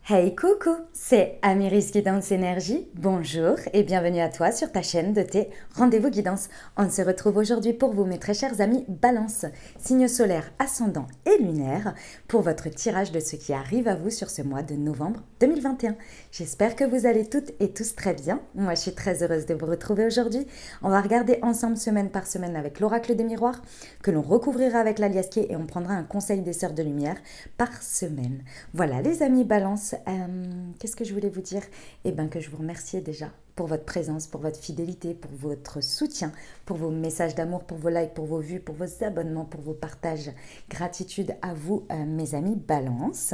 Hey coucou, c'est Amiris Guidance Énergie. Bonjour et bienvenue à toi sur ta chaîne de tes rendez-vous guidance. On se retrouve aujourd'hui pour vous, mes très chers amis Balance, signe solaire, ascendant et lunaire, pour votre tirage de ce qui arrive à vous sur ce mois de novembre 2021. J'espère que vous allez toutes et tous très bien. Moi, je suis très heureuse de vous retrouver aujourd'hui. On va regarder ensemble semaine par semaine avec l'oracle des miroirs, que l'on recouvrira avec l'aliasqué et on prendra un conseil des sœurs de lumière par semaine. Voilà les amis Balance. Qu'est-ce que je voulais vous dire? Eh bien que je vous remercie déjà pour votre présence, pour votre fidélité, pour votre soutien, pour vos messages d'amour, pour vos likes, pour vos vues, pour vos abonnements, pour vos partages. Gratitude à vous, mes amis Balance.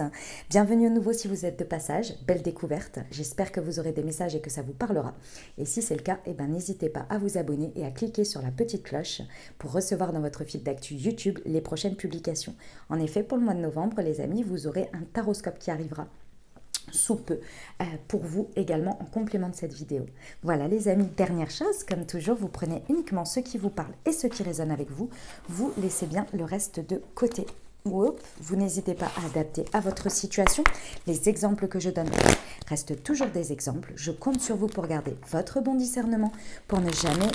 Bienvenue à nouveau si vous êtes de passage. Belle découverte. J'espère que vous aurez des messages et que ça vous parlera. Et si c'est le cas, eh ben, n'hésitez pas à vous abonner et à cliquer sur la petite cloche pour recevoir dans votre fil d'actu YouTube les prochaines publications. En effet, pour le mois de novembre, les amis, vous aurez un taroscope qui arrivera sous peu pour vous également en complément de cette vidéo. Voilà les amis, dernière chose, comme toujours, vous prenez uniquement ce qui vous parle et ce qui résonne avec vous, vous laissez bien le reste de côté. Vous n'hésitez pas à adapter à votre situation. Les exemples que je donne restent toujours des exemples. Je compte sur vous pour garder votre bon discernement, pour ne jamais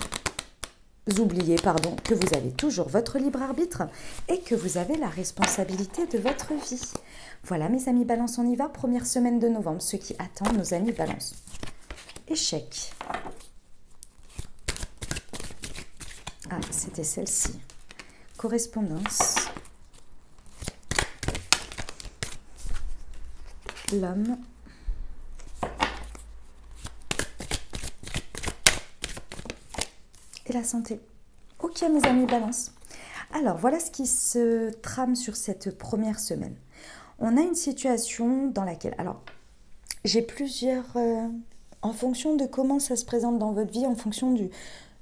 oublier que vous avez toujours votre libre arbitre et que vous avez la responsabilité de votre vie. Voilà mes amis Balance, on y va. Première semaine de novembre, ce qui attend nos amis Balance. Échec. Ah, c'était celle-ci. Correspondance. L'homme. Et la santé. Ok mes amis Balance. Alors voilà ce qui se trame sur cette première semaine. On a une situation dans laquelle, alors j'ai plusieurs, en fonction de comment ça se présente dans votre vie, en fonction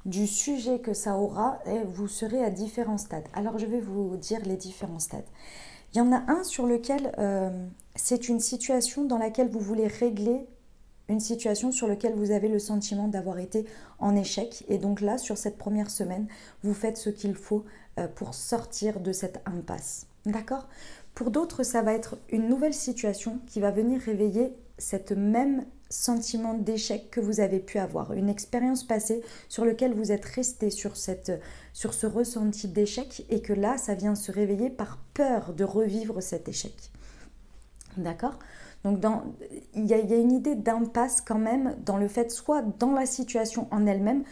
du sujet que ça aura, vous serez à différents stades. Alors je vais vous dire les différents stades. Il y en a un sur lequel c'est une situation dans laquelle vous voulez régler une situation sur laquelle vous avez le sentiment d'avoir été en échec. Et donc là, sur cette première semaine, vous faites ce qu'il faut pour sortir de cette impasse. D'accord ? Pour d'autres, ça va être une nouvelle situation qui va venir réveiller cette même sentiment d'échec que vous avez pu avoir, une expérience passée sur laquelle vous êtes resté sur ce ressenti d'échec et que là, ça vient se réveiller par peur de revivre cet échec. D'accord ? Donc il y a une idée d'impasse quand même dans le fait, soit dans la situation en elle-même,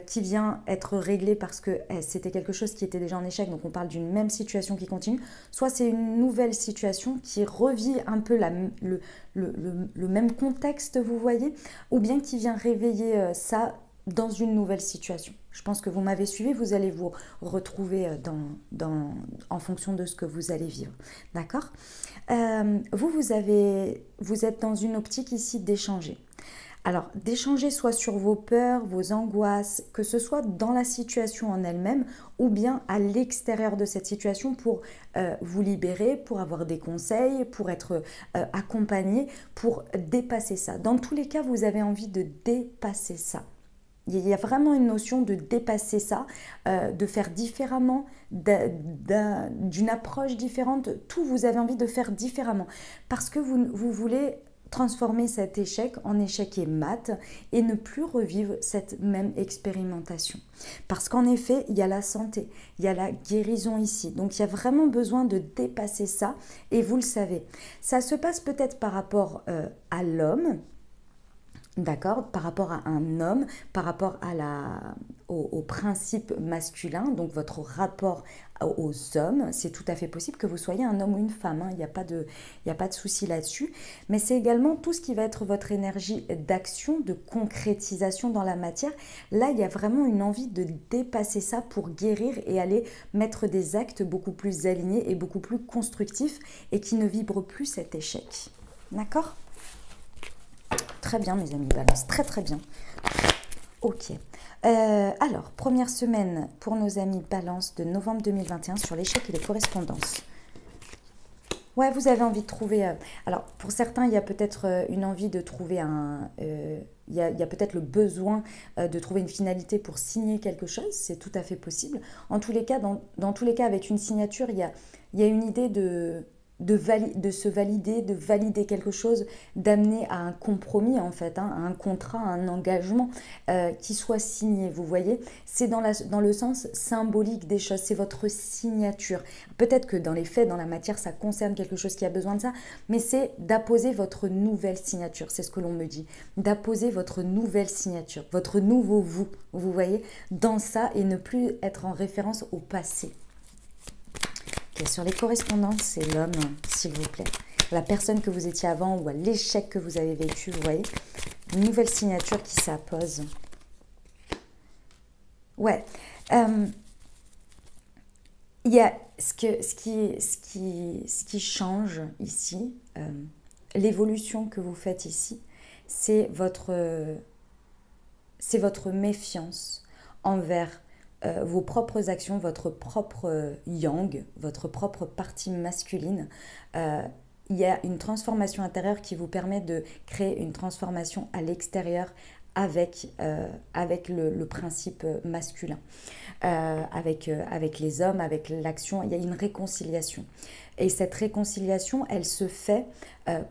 qui vient être réglée parce que c'était quelque chose qui était déjà en échec, donc on parle d'une même situation qui continue, soit c'est une nouvelle situation qui revit un peu le même contexte, vous voyez, ou bien qui vient réveiller ça dans une nouvelle situation. Je pense que vous m'avez suivi, vous allez vous retrouver en fonction de ce que vous allez vivre. D'accord ? Vous êtes dans une optique ici d'échanger. Alors, d'échanger soit sur vos peurs, vos angoisses, que ce soit dans la situation en elle-même ou bien à l'extérieur de cette situation pour vous libérer, pour avoir des conseils, pour être accompagné, pour dépasser ça. Dans tous les cas, vous avez envie de dépasser ça. Il y a vraiment une notion de dépasser ça, de faire différemment, d'une approche différente. Tout, vous avez envie de faire différemment parce que vous voulez transformer cet échec en échec et mat et ne plus revivre cette même expérimentation. Parce qu'en effet, il y a la santé, il y a la guérison ici. Donc, il y a vraiment besoin de dépasser ça et vous le savez. Ça se passe peut-être par rapport à l'homme, d'accord, par rapport à un homme, par rapport au principe masculin, donc votre rapport aux hommes, c'est tout à fait possible que vous soyez un homme ou une femme, hein, il n'y a pas de souci là-dessus, mais c'est également tout ce qui va être votre énergie d'action, de concrétisation dans la matière. Là, il y a vraiment une envie de dépasser ça pour guérir et aller mettre des actes beaucoup plus alignés et beaucoup plus constructifs et qui ne vibrent plus cet échec. D'accord ? Très bien mes amis Balance, très très bien. Ok. Alors, première semaine pour nos amis Balance de novembre 2021 sur l'échec et les correspondances. Ouais, vous avez envie de trouver... alors, pour certains, il y a peut-être une envie de trouver il y a peut-être le besoin de trouver une finalité pour signer quelque chose, c'est tout à fait possible. En tous les cas, dans tous les cas, avec une signature, il y a une idée de se valider, de valider quelque chose, d'amener à un compromis en fait, hein, à un contrat, à un engagement qui soit signé, vous voyez. C'est dans le sens symbolique des choses, c'est votre signature. Peut-être que dans les faits, dans la matière, ça concerne quelque chose qui a besoin de ça, mais c'est d'apposer votre nouvelle signature, c'est ce que l'on me dit, d'apposer votre nouvelle signature, votre nouveau vous voyez, dans ça et ne plus être en référence au passé. Okay, sur les correspondances, c'est l'homme, s'il vous plaît. La personne que vous étiez avant ou à l'échec que vous avez vécu, vous voyez. Une nouvelle signature qui s'appose. Ouais. Il y a ce qui change ici, l'évolution que vous faites ici, c'est votre méfiance envers vos propres actions, votre propre yang, votre propre partie masculine. Il y a une transformation intérieure qui vous permet de créer une transformation à l'extérieur avec le principe masculin, avec les hommes, avec l'action. Il y a une réconciliation. Et cette réconciliation, elle se fait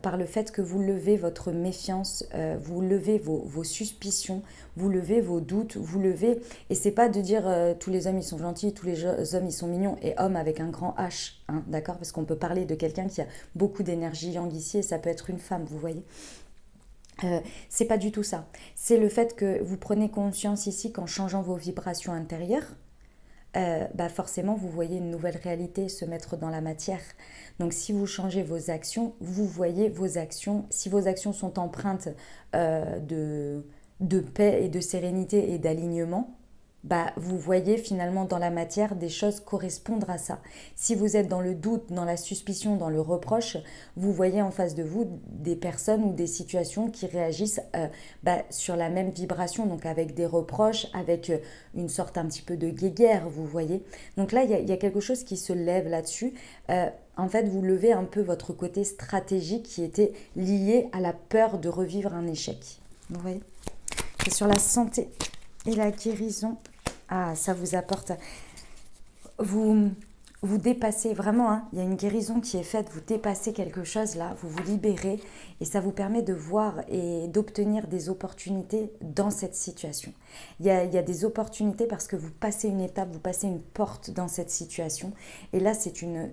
par le fait que vous levez votre méfiance, vous levez vos suspicions, vous levez vos doutes, vous levez... Et c'est pas de dire tous les hommes ils sont gentils, tous les hommes ils sont mignons, et homme avec un grand H, hein, d'accord? Parce qu'on peut parler de quelqu'un qui a beaucoup d'énergie yang ici, et ça peut être une femme, vous voyez. C'est pas du tout ça. C'est le fait que vous prenez conscience ici qu'en changeant vos vibrations intérieures, forcément vous voyez une nouvelle réalité se mettre dans la matière. Donc si vous changez vos actions, vous voyez vos actions. Si vos actions sont empreintes de paix et de sérénité et d'alignement, vous voyez finalement dans la matière des choses correspondre à ça. Si vous êtes dans le doute, dans la suspicion, dans le reproche, vous voyez en face de vous des personnes ou des situations qui réagissent sur la même vibration, donc avec des reproches, avec une sorte un petit peu de guéguerre, vous voyez. Donc là, il y a quelque chose qui se lève là-dessus. En fait, vous levez un peu votre côté stratégique qui était lié à la peur de revivre un échec. Vous voyez. Et sur la santé et la guérison, ça vous apporte, vous dépassez vraiment, hein, il y a une guérison qui est faite, vous dépassez quelque chose là, vous vous libérez et ça vous permet de voir et d'obtenir des opportunités dans cette situation. Il y a des opportunités parce que vous passez une étape, vous passez une porte dans cette situation et là c'est une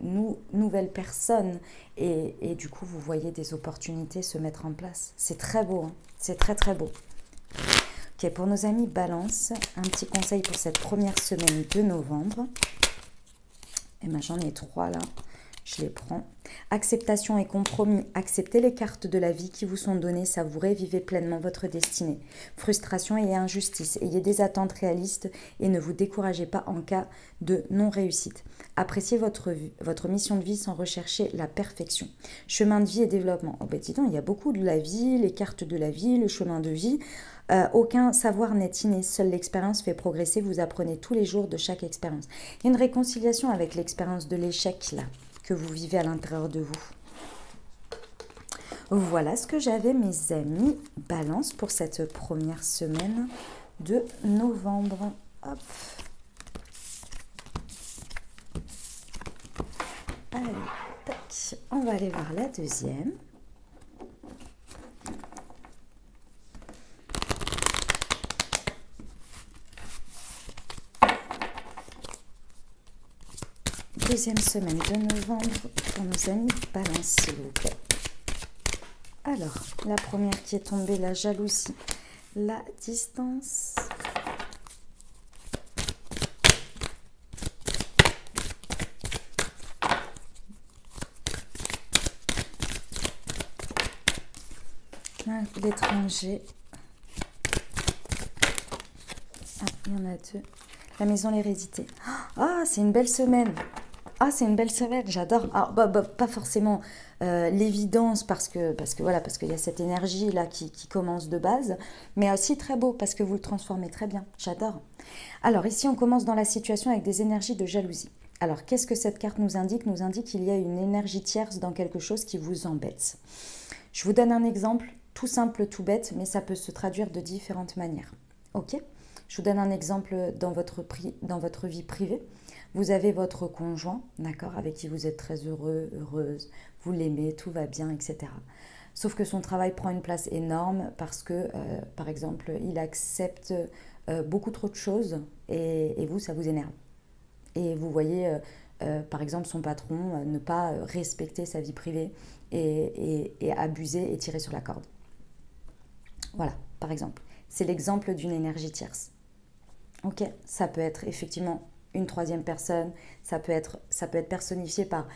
nouvelle personne et du coup vous voyez des opportunités se mettre en place. C'est très beau, hein, c'est très très beau. Ok, pour nos amis Balance, un petit conseil pour cette première semaine de novembre. Et j'en ai 3 là, je les prends. Acceptation et compromis. Acceptez les cartes de la vie qui vous sont données, savourez, vivez pleinement votre destinée. Frustration et injustice. Ayez des attentes réalistes et ne vous découragez pas en cas de non-réussite. Appréciez votre mission de vie sans rechercher la perfection. Chemin de vie et développement. Oh dis donc, il y a beaucoup de la vie, les cartes de la vie, le chemin de vie. Aucun savoir n'est inné, seule l'expérience fait progresser, vous apprenez tous les jours de chaque expérience. Il y a une réconciliation avec l'expérience de l'échec là, que vous vivez à l'intérieur de vous. Voilà ce que j'avais mes amis Balance pour cette première semaine de novembre. Hop. Allez, tac. On va aller voir la deuxième. Deuxième semaine de novembre pour nos amis Balance, s'il vous plaît. Alors, la première qui est tombée, la jalousie, la distance. L'étranger. Il y en a 2. La maison, l'hérédité. C'est une belle semaine. C'est une belle semaine, j'adore. Alors, pas forcément l'évidence parce qu'il y a cette énergie là qui commence de base, mais aussi très beau parce que vous le transformez très bien. J'adore. Alors ici, on commence dans la situation avec des énergies de jalousie. Alors, qu'est-ce que cette carte nous indique? Nous indique qu'il y a une énergie tierce dans quelque chose qui vous embête. Je vous donne un exemple, tout simple, tout bête, mais ça peut se traduire de différentes manières. Ok? Je vous donne un exemple dans votre vie privée. Vous avez votre conjoint, d'accord, avec qui vous êtes très heureux, heureuse, vous l'aimez, tout va bien, etc. Sauf que son travail prend une place énorme parce que, par exemple, il accepte beaucoup trop de choses et vous, ça vous énerve. Et vous voyez, par exemple, son patron ne pas respecter sa vie privée et abuser et tirer sur la corde. Voilà, par exemple. C'est l'exemple d'une énergie tierce. Ok, ça peut être effectivement une troisième personne, ça peut être personnifié par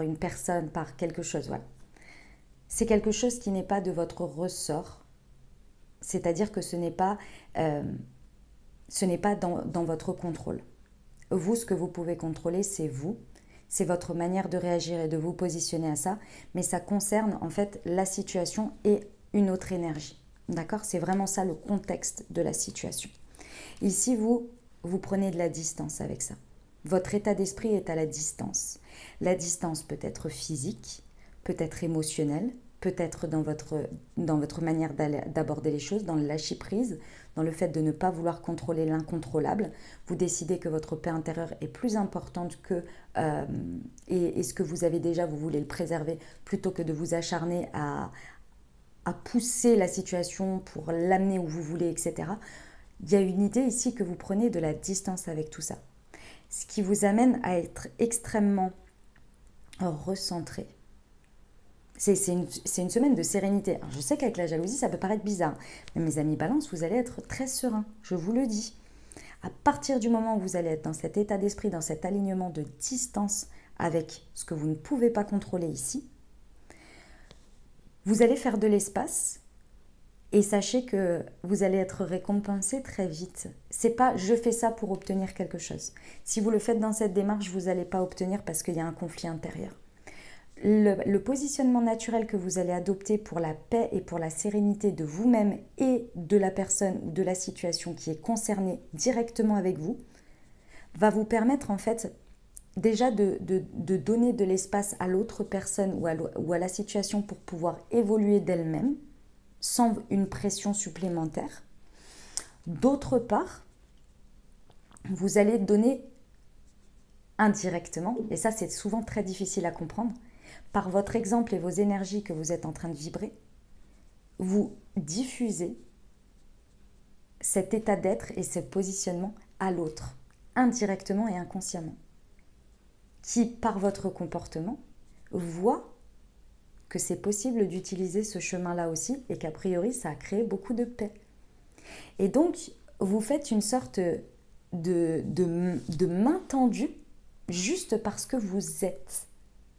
une personne, par quelque chose. Voilà. C'est quelque chose qui n'est pas de votre ressort, c'est-à-dire que euh, ce n'est pas dans votre contrôle. Vous, ce que vous pouvez contrôler, c'est vous, c'est votre manière de réagir et de vous positionner à ça, mais ça concerne en fait la situation et une autre énergie. D'accord? C'est vraiment ça le contexte de la situation. Ici, vous prenez de la distance avec ça. Votre état d'esprit est à la distance. La distance peut être physique, peut être émotionnelle, peut être dans votre manière d'aborder les choses, dans le lâcher-prise, dans le fait de ne pas vouloir contrôler l'incontrôlable. Vous décidez que votre paix intérieure est plus importante et ce que vous avez déjà, vous voulez le préserver, plutôt que de vous acharner à pousser la situation pour l'amener où vous voulez, etc. Il y a une idée ici que vous prenez de la distance avec tout ça. Ce qui vous amène à être extrêmement recentré. C'est une semaine de sérénité. Alors, je sais qu'avec la jalousie, ça peut paraître bizarre. Mais mes amis balance, vous allez être très serein. Je vous le dis. À partir du moment où vous allez être dans cet état d'esprit, dans cet alignement de distance avec ce que vous ne pouvez pas contrôler ici, vous allez faire de l'espace et sachez que vous allez être récompensé très vite. C'est pas je fais ça pour obtenir quelque chose. Si vous le faites dans cette démarche, vous n'allez pas obtenir parce qu'il y a un conflit intérieur. Le positionnement naturel que vous allez adopter pour la paix et pour la sérénité de vous-même et de la personne ou de la situation qui est concernée directement avec vous va vous permettre en fait déjà de donner de l'espace à l'autre personne ou à la situation pour pouvoir évoluer d'elle-même sans une pression supplémentaire. D'autre part, vous allez donner indirectement, et ça c'est souvent très difficile à comprendre, par votre exemple et vos énergies que vous êtes en train de vibrer, vous diffusez cet état d'être et ce positionnement à l'autre, indirectement et inconsciemment, qui, par votre comportement, voit que c'est possible d'utiliser ce chemin-là aussi et qu'a priori, ça a créé beaucoup de paix. Et donc, vous faites une sorte de main tendue juste parce que vous êtes,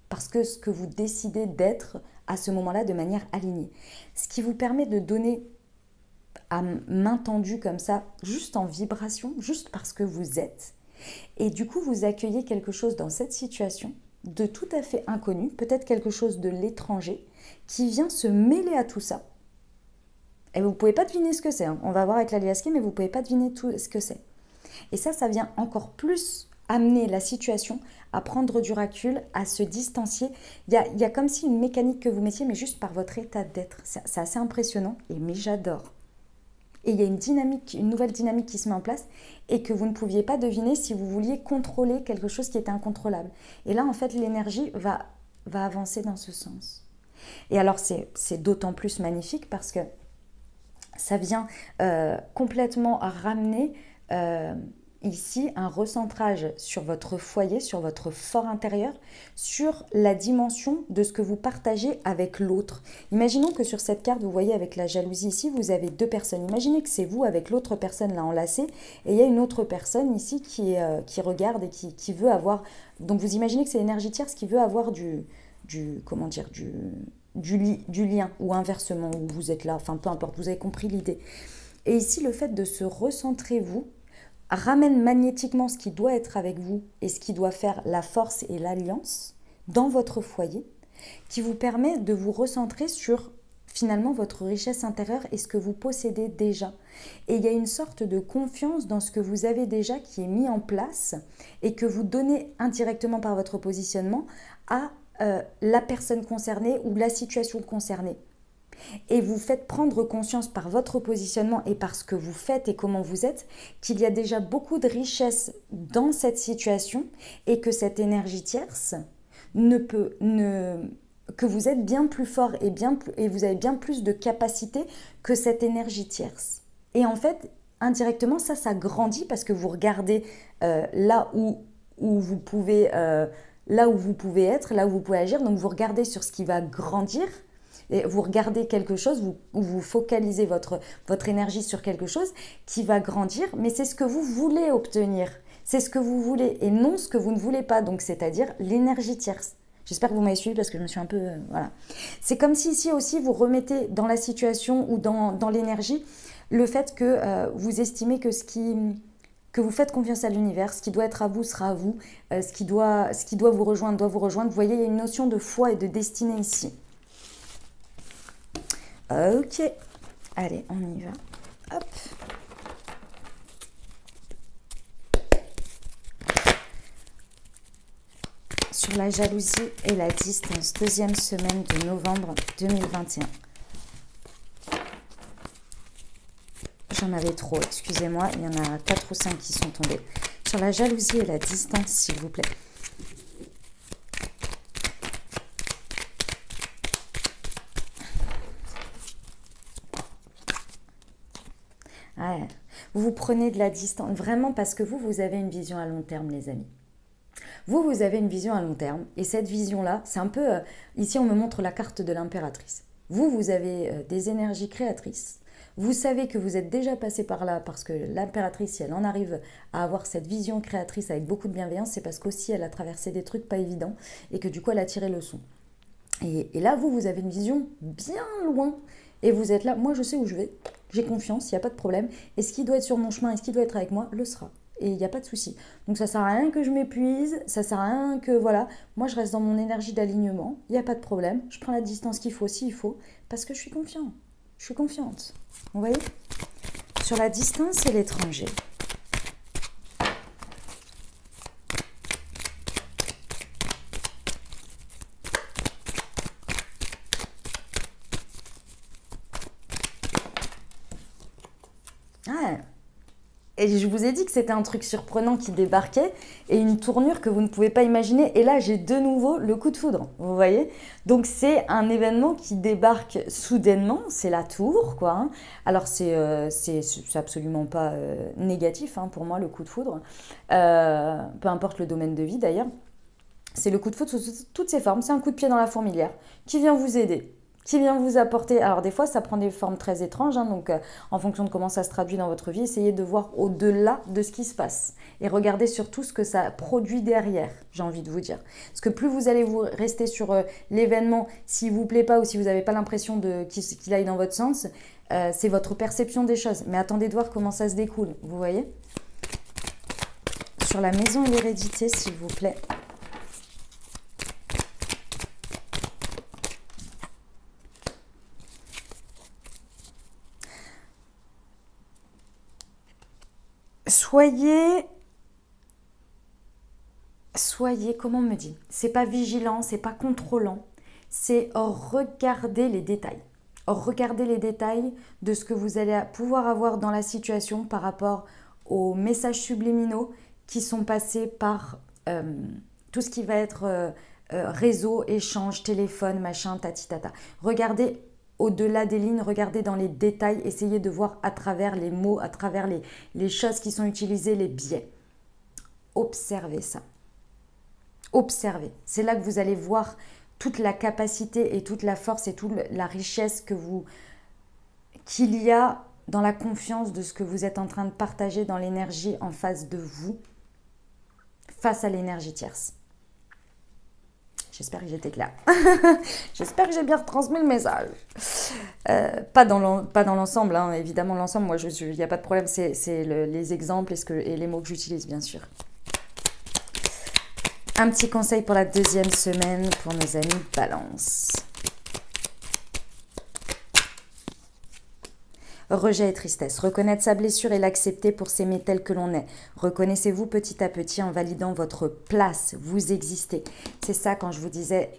parce que ce que vous décidez d'être à ce moment-là de manière alignée. Ce qui vous permet de donner à main tendue comme ça, juste en vibration, juste parce que vous êtes. Et du coup, vous accueillez quelque chose dans cette situation de tout à fait inconnu, peut-être quelque chose de l'étranger, qui vient se mêler à tout ça. Et vous ne pouvez pas deviner ce que c'est. Hein. On va voir avec l'aliasqué, mais vous ne pouvez pas deviner tout ce que c'est. Et ça vient encore plus amener la situation à prendre du recul, à se distancier. Il y a comme si une mécanique que vous mettiez, mais juste par votre état d'être. C'est assez impressionnant, mais j'adore. Et il y a une nouvelle dynamique qui se met en place et que vous ne pouviez pas deviner si vous vouliez contrôler quelque chose qui était incontrôlable. Et là, en fait, l'énergie va avancer dans ce sens. Et alors, c'est d'autant plus magnifique parce que ça vient complètement ramener ici un recentrage sur votre foyer, sur votre fort intérieur, sur la dimension de ce que vous partagez avec l'autre. Imaginons que sur cette carte, vous voyez avec la jalousie ici, vous avez deux personnes. Imaginez que c'est vous avec l'autre personne là enlacée et il y a une autre personne ici qui regarde et qui veut avoir... Donc vous imaginez que c'est l'énergie tierce qui veut avoir du lien ou inversement où vous êtes là, enfin peu importe, vous avez compris l'idée. Et ici, le fait de se recentrer vous, ramène magnétiquement ce qui doit être avec vous et ce qui doit faire la force et l'alliance dans votre foyer, qui vous permet de vous recentrer sur finalement votre richesse intérieure et ce que vous possédez déjà. Et il y a une sorte de confiance dans ce que vous avez déjà qui est mis en place et que vous donnez indirectement par votre positionnement à la personne concernée ou la situation concernée. Et vous faites prendre conscience par votre positionnement et par ce que vous faites et comment vous êtes, qu'il y a déjà beaucoup de richesse dans cette situation et que cette énergie tierce que vous êtes bien plus fort et vous avez bien plus de capacité que cette énergie tierce. Et en fait, indirectement, ça grandit parce que vous regardez là où vous pouvez être, là où vous pouvez agir. Donc vous regardez sur ce qui va grandir. Et vous regardez quelque chose, vous focalisez votre énergie sur quelque chose qui va grandir, mais c'est ce que vous voulez obtenir. C'est ce que vous voulez et non ce que vous ne voulez pas, donc c'est-à-dire l'énergie tierce. J'espère que vous m'avez suivi parce que je me suis un peu... voilà. C'est comme si ici aussi vous remettez dans la situation ou dans l'énergie le fait que vous estimez que vous faites confiance à l'univers, ce qui doit être à vous sera à vous, ce qui doit vous rejoindre doit vous rejoindre. Vous voyez, il y a une notion de foi et de destinée ici. Ok, allez, on y va. Hop. Sur la jalousie et la distance, deuxième semaine de novembre 2021. J'en avais trop, excusez-moi, il y en a 4 ou 5 qui sont tombés. Sur la jalousie et la distance, s'il vous plaît. Ouais. Vous prenez de la distance, vraiment parce que vous avez une vision à long terme, les amis. Vous avez une vision à long terme, et cette vision-là, c'est un peu... ici, on me montre la carte de l'impératrice. Vous avez des énergies créatrices. Vous savez que vous êtes déjà passé par là, parce que l'impératrice, si elle en arrive à avoir cette vision créatrice avec beaucoup de bienveillance, c'est parce qu'aussi, elle a traversé des trucs pas évidents, et que du coup, elle a tiré le son. Et là, vous avez une vision bien loin, et vous êtes là, moi je sais où je vais, j'ai confiance, il n'y a pas de problème, et ce qui doit être sur mon chemin, et ce qui doit être avec moi, le sera. Et il n'y a pas de souci. Donc ça ne sert à rien que je m'épuise, ça ne sert à rien que, voilà, moi je reste dans mon énergie d'alignement, il n'y a pas de problème, je prends la distance qu'il faut s'il faut, parce que je suis confiante. Je suis confiante. Vous voyez? Sur la distance et l'étranger. Ah, et je vous ai dit que c'était un truc surprenant qui débarquait et une tournure que vous ne pouvez pas imaginer. Et là, j'ai de nouveau le coup de foudre, vous voyez? Donc, c'est un événement qui débarque soudainement, c'est la tour, quoi. Hein. Alors, c'est absolument pas négatif hein, pour moi, le coup de foudre. Peu importe le domaine de vie, d'ailleurs. C'est le coup de foudre sous toutes ses formes. C'est un coup de pied dans la fourmilière qui vient vous aider. Qui vient vous apporter, alors des fois ça prend des formes très étranges, hein, donc en fonction de comment ça se traduit dans votre vie, essayez de voir au-delà de ce qui se passe et regardez surtout ce que ça produit derrière, j'ai envie de vous dire. Parce que plus vous allez vous rester sur l'événement, s'il ne vous plaît pas ou si vous n'avez pas l'impression qu'il aille dans votre sens, c'est votre perception des choses. Mais attendez de voir comment ça se découle, vous voyez? Sur la maison et l'hérédité, s'il vous plaît. Soyez, comment on me dit, c'est pas vigilant, c'est pas contrôlant, c'est regarder les détails. Regardez les détails de ce que vous allez pouvoir avoir dans la situation par rapport aux messages subliminaux qui sont passés par tout ce qui va être réseau, échange, téléphone, machin, tati-tata. Regardez au-delà des lignes, regardez dans les détails, essayez de voir à travers les mots, à travers les choses qui sont utilisées, les biais. Observez ça. Observez. C'est là que vous allez voir toute la capacité et toute la force et toute la richesse qu'il y a dans la confiance de ce que vous êtes en train de partager dans l'énergie en face de vous, face à l'énergie tierce. J'espère que j'étais claire. J'espère que j'ai bien retransmis le message. Pas dans l'ensemble, hein. Évidemment l'ensemble, moi il n'y a pas de problème, c'est les exemples et les mots que j'utilise bien sûr. Un petit conseil pour la deuxième semaine pour nos amis Balance. Rejet et tristesse. Reconnaître sa blessure et l'accepter pour s'aimer tel que l'on est. Reconnaissez-vous petit à petit en validant votre place. Vous existez. C'est ça quand je vous disais,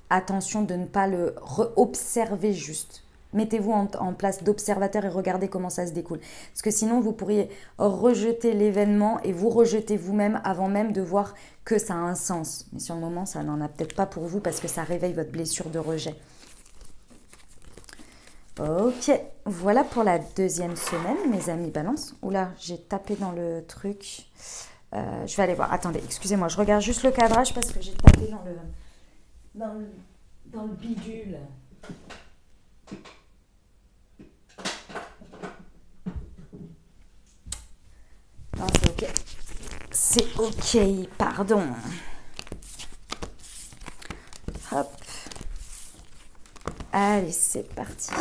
attention de ne pas le observer juste. Mettez-vous en place d'observateur et regardez comment ça se découle. Parce que sinon, vous pourriez rejeter l'événement et vous rejeter vous-même avant même de voir que ça a un sens. Mais sur le moment, ça n'en a peut-être pas pour vous parce que ça réveille votre blessure de rejet. Ok, voilà pour la deuxième semaine, mes amis balance. Oula, j'ai tapé dans le truc. Je vais aller voir. Attendez, excusez-moi, je regarde juste le cadrage parce que j'ai tapé dans le bidule. Non, c'est ok. C'est ok, pardon. Hop. Allez, c'est parti.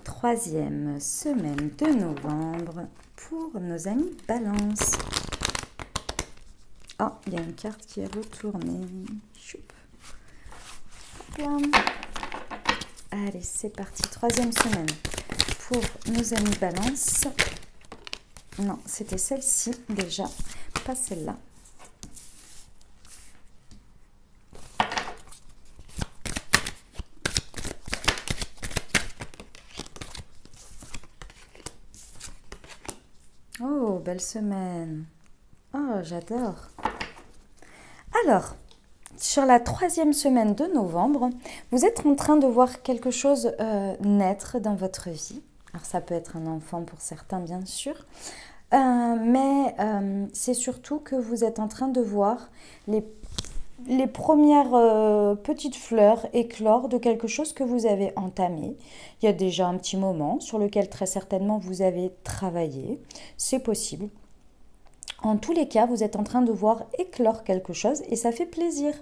Troisième semaine de novembre pour nos amis balance. Oh, il y a une carte qui est retournée. Choup. Allez, c'est parti. Troisième semaine pour nos amis balance. Non, c'était celle-ci déjà, pas celle-là. Oh, belle semaine. Oh, j'adore. Alors, sur la troisième semaine de novembre, vous êtes en train de voir quelque chose naître dans votre vie. Alors, ça peut être un enfant pour certains, bien sûr. Mais c'est surtout que vous êtes en train de voir les premières petites fleurs éclore de quelque chose que vous avez entamé. Il y a déjà un petit moment sur lequel très certainement vous avez travaillé. C'est possible. En tous les cas, vous êtes en train de voir éclore quelque chose et ça fait plaisir.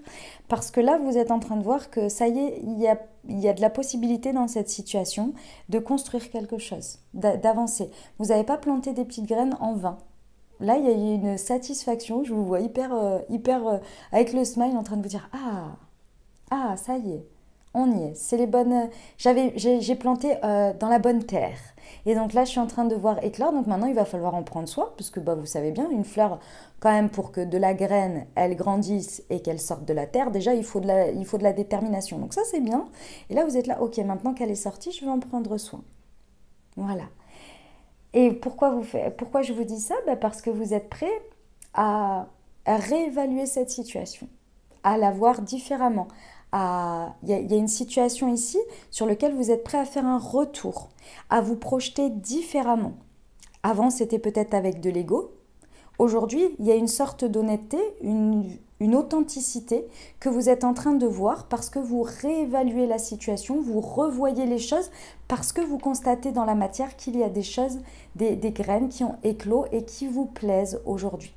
Parce que là, vous êtes en train de voir que ça y est, il y a de la possibilité dans cette situation de construire quelque chose, d'avancer. Vous n'avez pas planté des petites graines en vain. Là, il y a une satisfaction. Je vous vois hyper avec le smile en train de vous dire « Ah, ça y est, on y est. C'est les bonnes... J'ai planté dans la bonne terre. » Et donc là, je suis en train de voir éclore. Donc maintenant, il va falloir en prendre soin. Parce que vous savez bien, une fleur, quand même, pour que de la graine, elle grandisse et qu'elle sorte de la terre, déjà, il faut de la détermination. Donc ça, c'est bien. Et là, vous êtes là, ok, maintenant qu'elle est sortie, je vais en prendre soin. Voilà. Et pourquoi je vous dis ça? Parce que vous êtes prêt à réévaluer cette situation, à la voir différemment. Il y a une situation ici sur laquelle vous êtes prêt à faire un retour, à vous projeter différemment. Avant, c'était peut-être avec de l'ego. Aujourd'hui, il y a une sorte d'honnêteté, une authenticité que vous êtes en train de voir parce que vous réévaluez la situation, vous revoyez les choses parce que vous constatez dans la matière qu'il y a des choses, des graines qui ont éclos et qui vous plaisent aujourd'hui.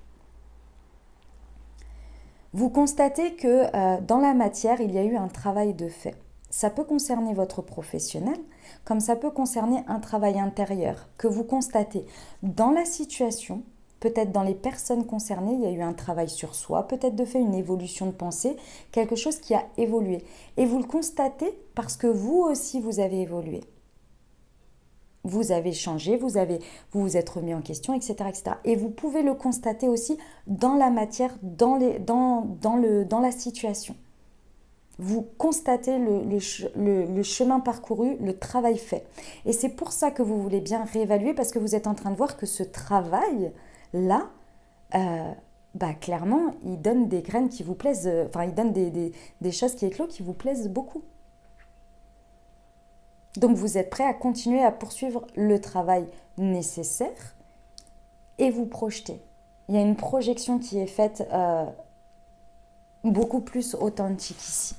Vous constatez que dans la matière, il y a eu un travail de fait. Ça peut concerner votre professionnel, comme ça peut concerner un travail intérieur que vous constatez dans la situation. Peut-être dans les personnes concernées, il y a eu un travail sur soi, peut-être de fait une évolution de pensée, quelque chose qui a évolué. Et vous le constatez parce que vous aussi, vous avez évolué. Vous avez changé, vous vous êtes remis en question, etc., etc. Et vous pouvez le constater aussi dans la matière, dans la situation. Vous constatez le chemin parcouru, le travail fait. Et c'est pour ça que vous voulez bien réévaluer, parce que vous êtes en train de voir que ce travail-là, clairement, il donne des graines qui vous plaisent, il donne des choses qui éclosent qui vous plaisent beaucoup. Donc vous êtes prêt à continuer à poursuivre le travail nécessaire et vous projeter. Il y a une projection qui est faite beaucoup plus authentique ici.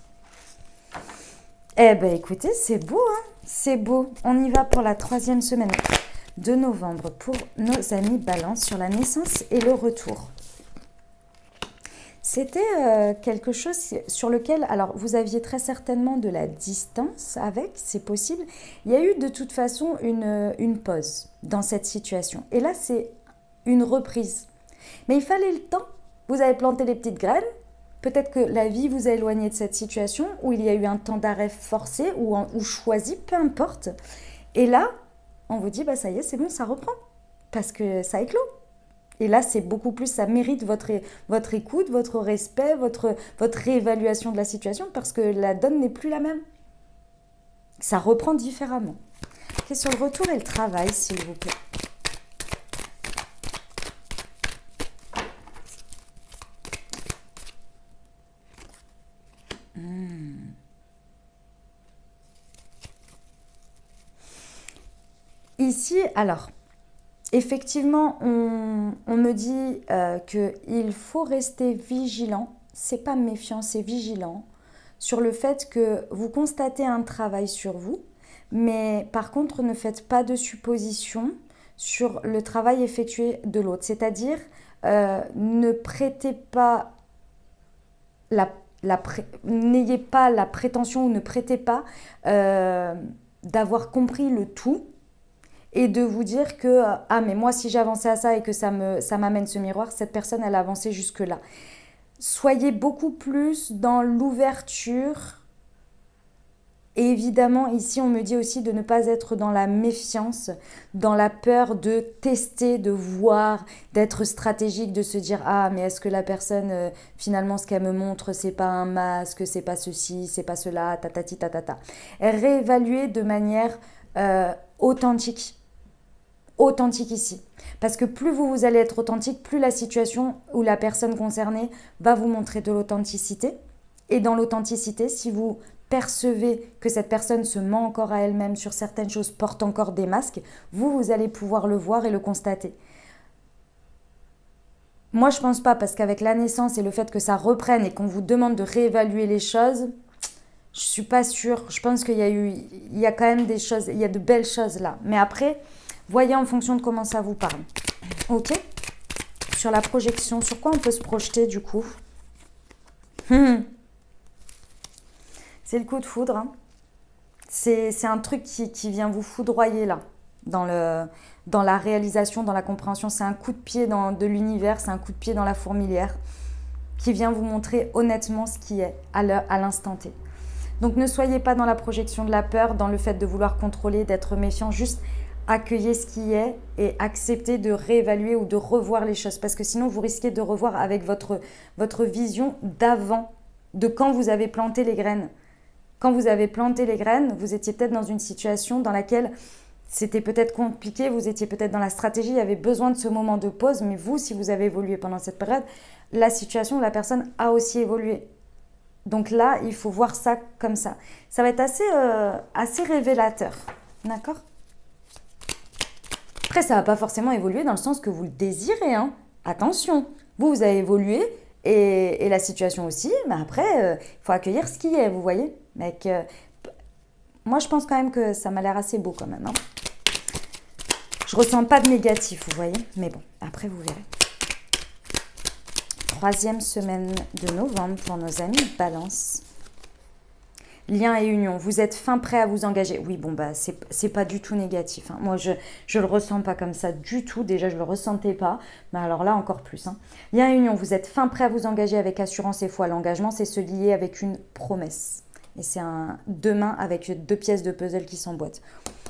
Eh bien écoutez, c'est beau, hein? C'est beau. On y va pour la troisième semaine de novembre pour nos amis Balance sur la naissance et le retour. C'était quelque chose sur lequel, alors vous aviez très certainement de la distance avec, c'est possible. Il y a eu de toute façon une pause dans cette situation. Et là, c'est une reprise. Mais il fallait le temps. Vous avez planté les petites graines. Peut-être que la vie vous a éloigné de cette situation où il y a eu un temps d'arrêt forcé ou choisi, peu importe. Et là, on vous dit, ça y est, c'est bon, ça reprend. Parce que ça éclot. Et là, c'est beaucoup plus, ça mérite votre écoute, votre respect, votre réévaluation de la situation parce que la donne n'est plus la même. Ça reprend différemment. Ok, sur le retour et le travail, s'il vous plaît. Ici, alors, effectivement, on me dit qu'il faut rester vigilant, c'est pas méfiant, c'est vigilant, sur le fait que vous constatez un travail sur vous, mais par contre, ne faites pas de suppositions sur le travail effectué de l'autre. C'est-à-dire, ne prêtez pas n'ayez pas la prétention ou ne prêtez pas d'avoir compris le tout et de vous dire que ah mais moi si j'avançais à ça et que ça m'amène ce miroir, cette personne elle a avancé jusque là. Soyez beaucoup plus dans l'ouverture. Et évidemment, ici, on me dit aussi de ne pas être dans la méfiance, dans la peur de tester, de voir, d'être stratégique, de se dire « Ah, mais est-ce que la personne, finalement, ce qu'elle me montre, c'est pas un masque, c'est pas ceci, c'est pas cela, tatati tatata. » Et réévaluer de manière authentique. Authentique ici. Parce que plus vous allez être authentique, plus la situation ou la personne concernée va vous montrer de l'authenticité. Et dans l'authenticité, si vous percevez que cette personne se ment encore à elle-même sur certaines choses, porte encore des masques, vous allez pouvoir le voir et le constater. Moi, je pense pas, parce qu'avec la naissance et le fait que ça reprenne et qu'on vous demande de réévaluer les choses, je suis pas sûre. Je pense qu'il y a quand même des choses, il y a de belles choses là. Mais après, voyez en fonction de comment ça vous parle. Ok ? Sur la projection, sur quoi on peut se projeter du coup ? C'est le coup de foudre. Hein. C'est un truc qui vient vous foudroyer là, dans la réalisation, dans la compréhension. C'est un coup de pied de l'univers, c'est un coup de pied dans la fourmilière qui vient vous montrer honnêtement ce qui est à l'instant T. Donc ne soyez pas dans la projection de la peur, dans le fait de vouloir contrôler, d'être méfiant, juste accueillez ce qui est et acceptez de réévaluer ou de revoir les choses. Parce que sinon, vous risquez de revoir avec votre vision d'avant, de quand vous avez planté les graines. Quand vous avez planté les graines, vous étiez peut-être dans une situation dans laquelle c'était peut-être compliqué, vous étiez peut-être dans la stratégie, il y avait besoin de ce moment de pause, mais vous, si vous avez évolué pendant cette période, la situation, la personne a aussi évolué. Donc là, il faut voir ça comme ça. Ça va être assez révélateur, d'accord ? Après, ça ne va pas forcément évoluer dans le sens que vous le désirez, hein. Attention, vous avez évolué et la situation aussi, mais après, il faut accueillir ce qui est, vous voyez ? Mec, moi, je pense quand même que ça m'a l'air assez beau quand même. Hein. Je ressens pas de négatif, vous voyez. Mais bon, après, vous verrez. 3e semaine de novembre pour nos amis Balance. Lien et union. Vous êtes fin prêt à vous engager. Oui, bon, bah, c'est pas du tout négatif. Hein. Moi, je le ressens pas comme ça du tout. Déjà, je le ressentais pas. Mais alors là, encore plus. Hein. Lien et union. Vous êtes fin prêt à vous engager avec assurance et foi. L'engagement, c'est se lier avec une promesse. Et c'est deux mains avec 2 pièces de puzzle qui s'emboîtent.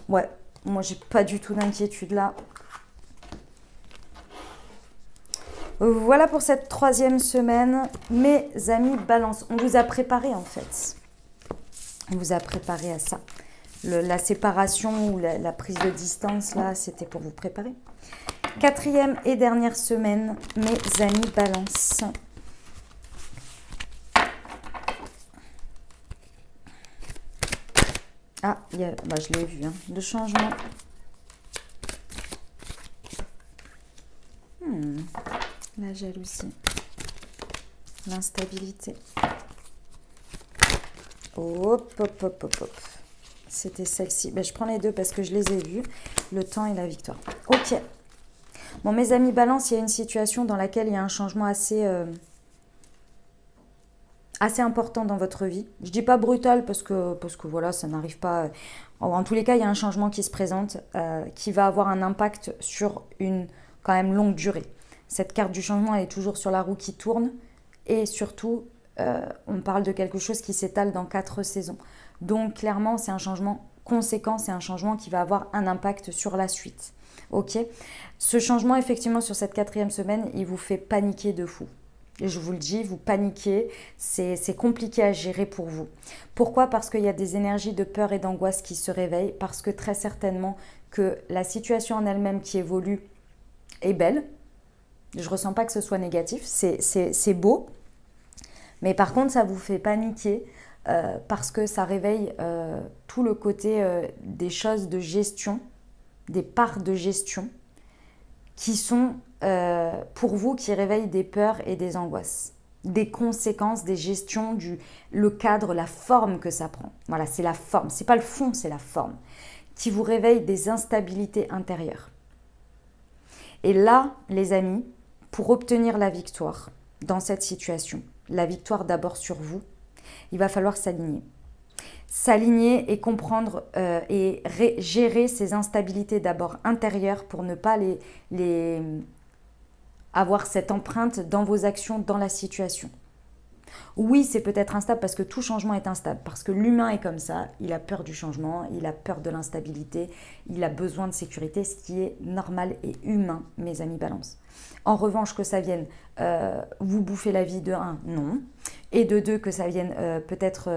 Ouais, moi, j'ai pas du tout d'inquiétude là. Voilà pour cette 3e semaine. Mes amis Balance, on vous a préparé en fait. On vous a préparé à ça. La séparation ou la prise de distance, là, c'était pour vous préparer. 4e et dernière semaine, mes amis Balance. Ah, je l'ai vu, hein, le changement. La jalousie. L'instabilité. Hop, hop, hop, hop, hop. C'était celle-ci. Je prends les deux parce que je les ai vues. Le temps et la victoire. Ok. Bon, mes amis Balance, il y a une situation dans laquelle il y a un changement assez important dans votre vie. Je dis pas brutal parce que voilà, ça n'arrive pas. En tous les cas, il y a un changement qui se présente qui va avoir un impact sur une quand même longue durée. Cette carte du changement, elle est toujours sur la roue qui tourne et surtout, on parle de quelque chose qui s'étale dans 4 saisons. Donc clairement, c'est un changement conséquence et un changement qui va avoir un impact sur la suite. Ok? Ce changement, effectivement, sur cette 4e semaine, il vous fait paniquer de fou. Et je vous le dis, vous paniquez, c'est compliqué à gérer pour vous. Pourquoi? Parce qu'il y a des énergies de peur et d'angoisse qui se réveillent, parce que très certainement que la situation en elle-même qui évolue est belle. Je ne ressens pas que ce soit négatif, c'est beau. Mais par contre, ça vous fait paniquer parce que ça réveille tout le côté des choses de gestion, des parts de gestion qui sont pour vous, qui réveillent des peurs et des angoisses, des conséquences, des gestions, le cadre, la forme que ça prend. Voilà, c'est la forme, c'est pas le fond, c'est la forme, qui vous réveille des instabilités intérieures. Et là, les amis, pour obtenir la victoire dans cette situation, la victoire d'abord sur vous, il va falloir s'aligner. S'aligner et comprendre et gérer ces instabilités d'abord intérieures pour ne pas avoir cette empreinte dans vos actions, dans la situation. Oui, c'est peut-être instable parce que tout changement est instable, parce que l'humain est comme ça, il a peur du changement, il a peur de l'instabilité, il a besoin de sécurité, ce qui est normal et humain, mes amis balance. En revanche, que ça vienne vous bouffer la vie de 1, non, et de 2, que ça vienne peut-être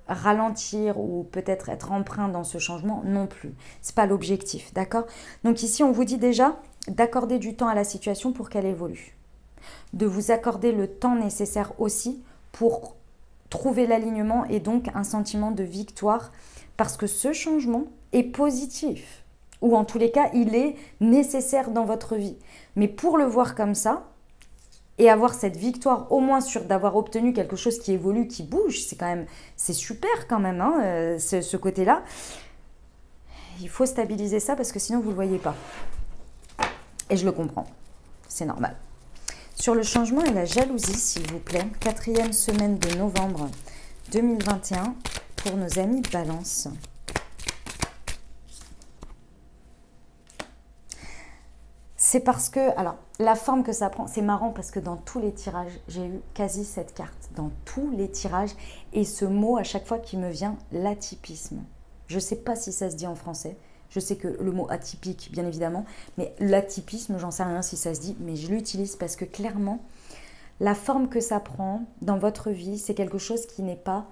ralentir ou peut-être être empreint dans ce changement, non plus. C'est pas l'objectif, d'accord? Donc ici, on vous dit déjà d'accorder du temps à la situation pour qu'elle évolue. De vous accorder le temps nécessaire aussi pour trouver l'alignement et donc un sentiment de victoire parce que ce changement est positif ou en tous les cas, il est nécessaire dans votre vie. Mais pour le voir comme ça et avoir cette victoire au moins sur d'avoir obtenu quelque chose qui évolue, qui bouge, c'est super quand même, hein, ce côté-là. Il faut stabiliser ça parce que sinon vous ne le voyez pas. Et je le comprends, c'est normal. Sur le changement et la jalousie, s'il vous plaît, 4e semaine de novembre 2021 pour nos amis Balance. C'est parce que, alors, la forme que ça prend, c'est marrant parce que dans tous les tirages, j'ai eu quasi cette carte, dans tous les tirages, et ce mot à chaque fois qui me vient, l'atypisme. Je ne sais pas si ça se dit en français. Je sais que le mot atypique, bien évidemment, mais l'atypisme, j'en sais rien si ça se dit, mais je l'utilise parce que clairement, la forme que ça prend dans votre vie, c'est quelque chose qui n'est pas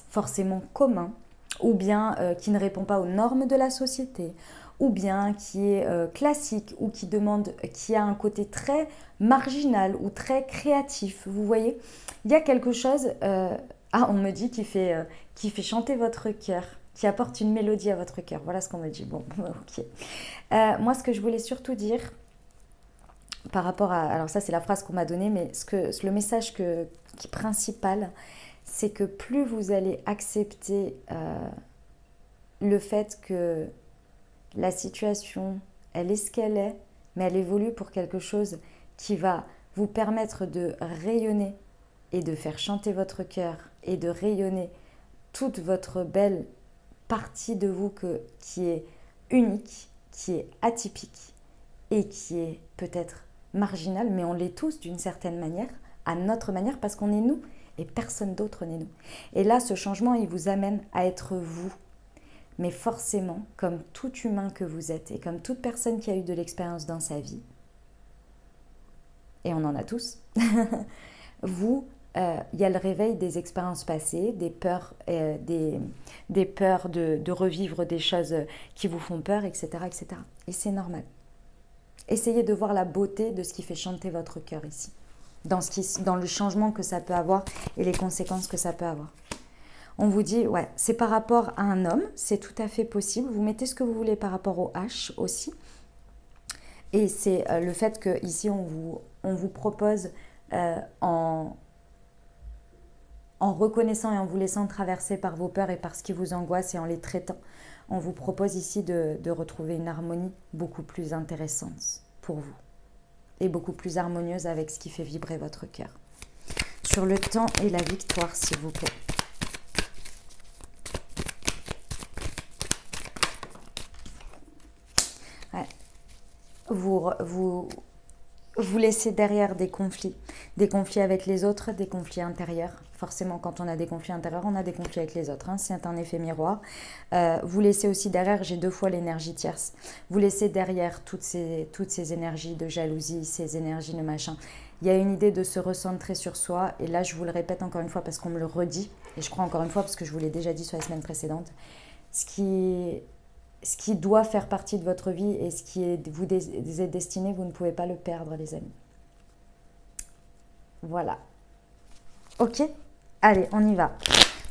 forcément commun, ou bien qui ne répond pas aux normes de la société, ou bien qui est classique, ou qui a un côté très marginal ou très créatif. Vous voyez, il y a quelque chose, on me dit qui fait chanter votre cœur, qui apporte une mélodie à votre cœur. Voilà ce qu'on me dit. Bon, ok. Moi, ce que je voulais surtout dire par rapport à... Alors ça, c'est la phrase qu'on m'a donnée, mais le message qui est principal, c'est que plus vous allez accepter le fait que la situation, elle est ce qu'elle est, mais elle évolue pour quelque chose qui va vous permettre de rayonner et de faire chanter votre cœur et de rayonner toute votre belle partie de vous qui est unique, qui est atypique et qui est peut-être marginale, mais on l'est tous d'une certaine manière, à notre manière, parce qu'on est nous et personne d'autre n'est nous. Et là, ce changement, il vous amène à être vous. Mais forcément, comme tout humain que vous êtes et comme toute personne qui a eu de l'expérience dans sa vie, et on en a tous, il y a le réveil des expériences passées, des peurs, des peurs de revivre des choses qui vous font peur, etc. etc. Et c'est normal. Essayez de voir la beauté de ce qui fait chanter votre cœur ici, dans le changement que ça peut avoir et les conséquences que ça peut avoir. On vous dit, ouais, c'est par rapport à un homme, c'est tout à fait possible. Vous mettez ce que vous voulez par rapport au H aussi. Et c'est le fait qu'ici, on vous propose en reconnaissant et en vous laissant traverser par vos peurs et par ce qui vous angoisse et en les traitant, on vous propose ici de retrouver une harmonie beaucoup plus intéressante pour vous et beaucoup plus harmonieuse avec ce qui fait vibrer votre cœur. Sur le temps et la victoire, s'il vous plaît. Ouais. Vous laissez derrière des conflits avec les autres, des conflits intérieurs. Forcément, quand on a des conflits intérieurs, on a des conflits avec les autres. Hein. C'est un effet miroir. Vous laissez aussi derrière, j'ai 2 fois l'énergie tierce. Vous laissez derrière toutes ces énergies de jalousie, ces énergies de machin. Il y a une idée de se recentrer sur soi. Et là, je vous le répète encore une fois parce qu'on me le redit. Et je crois encore une fois parce que je vous l'ai déjà dit sur la semaine précédente. Ce qui doit faire partie de votre vie et ce qui vous est destiné, vous ne pouvez pas le perdre, les amis. Voilà. Ok ? Allez, on y va.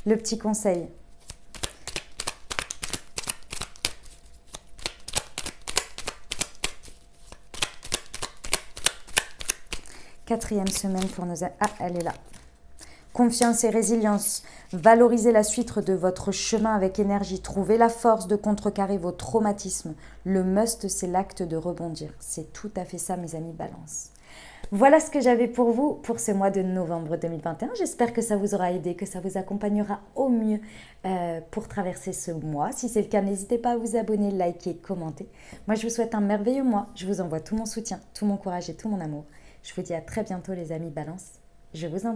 Le petit conseil. Quatrième semaine pour nos... Ah, elle est là. Confiance et résilience. Valorisez la suite de votre chemin avec énergie. Trouvez la force de contrecarrer vos traumatismes. Le must, c'est l'acte de rebondir. C'est tout à fait ça, mes amis Balance. Voilà ce que j'avais pour vous pour ce mois de novembre 2021. J'espère que ça vous aura aidé, que ça vous accompagnera au mieux pour traverser ce mois. Si c'est le cas, n'hésitez pas à vous abonner, liker, commenter. Moi, je vous souhaite un merveilleux mois. Je vous envoie tout mon soutien, tout mon courage et tout mon amour. Je vous dis à très bientôt, les amis Balance. Je vous embrasse.